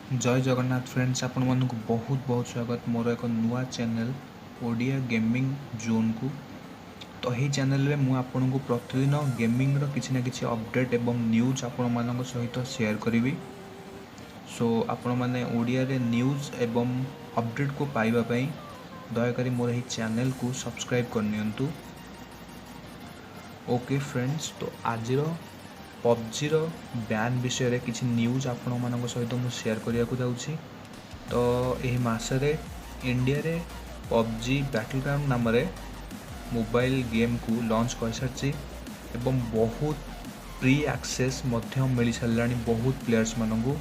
जय जगन्नाथ फ्रेंड्स, आपण मानक बहुत बहुत स्वागत मोर एक नुआ चैनल ओडिया गेमिंग जोन को। तो यही चैनल रे मु आपन को प्रतिदिन गेमिंग रो किछि ना किछि अपडेट एवं न्यूज आपण मानक सहित शेयर करिवि। सो आपण माने ओडिया रे न्यूज एवं अपडेट को पाइबा पई दयाकरी मोर यही चैनल को सब्सक्राइब करनियंतु। ओके फ्रेंड्स, तो आज पबजी रो बैन विषय रे किछि न्यूज आपण मानक सहित मु शेयर करिया को जाउछि। तो यही मासरे इंडिया रे पबजी बैटल ग्राउंड नाम रे मोबाइल गेम को लॉन्च कर सारछि एवं बहुत प्री एक्सेस मध्य मिल सारानी बहुत प्लेयर्स मानकू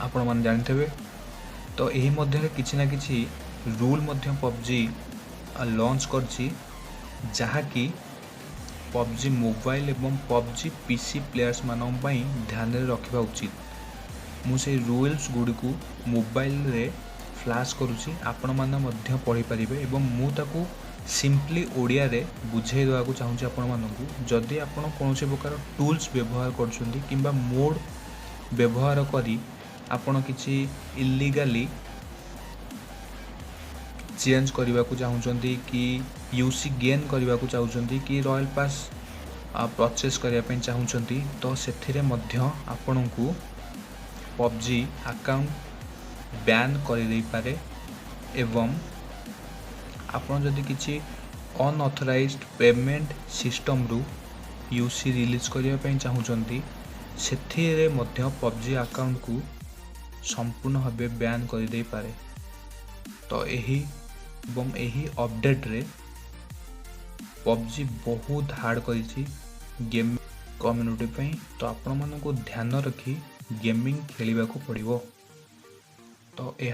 आपण मान जानथेबे। तो यही मध्य रे किछि ना किछि रूल मध्य पबजी लॉन्च करछि, जहा कि पबजी मोबाइल एवं पबजी पीसी प्लेयर्स मानन पई ध्यान रे रखिबा उचित। मु से रूल्स गुडी को मोबाइल रे फ्लैश करूची, आपण माने मध्य पढ़ी परिबे एवं मु ताकू सिंपली ओडिया रे बुझाई देवा को चाहूँ आपण मानकू। जदि आपण कोनोसी प्रकार टूल्स व्यवहार करछुंती किंबा मोड व्यवहार करी आपण किछि इल्लीगली चेंज करने को चाहूँगी कि यूसी गेन करने को चाहूँगी कि रॉयल पास परचेस करने चाहूँगी, तो से आपण को पबजी अकाउंट बैन कर दे पारे। एवं आपण जदि किछि अनऑथराइज्ड पेमेंट सिस्टम रु यूसी रिलीज करने चाहूँगी से पबजी अकाउंट को संपूर्ण भाव बैन कर दे पारे। तो यही एवं यही अपडेट रे पबजी बहुत हार्ड करिछि गेम कम्युनिटी पई। तो आपण मानको ध्यान रखी गेमिंग खेलिबा को पड़िबो। तो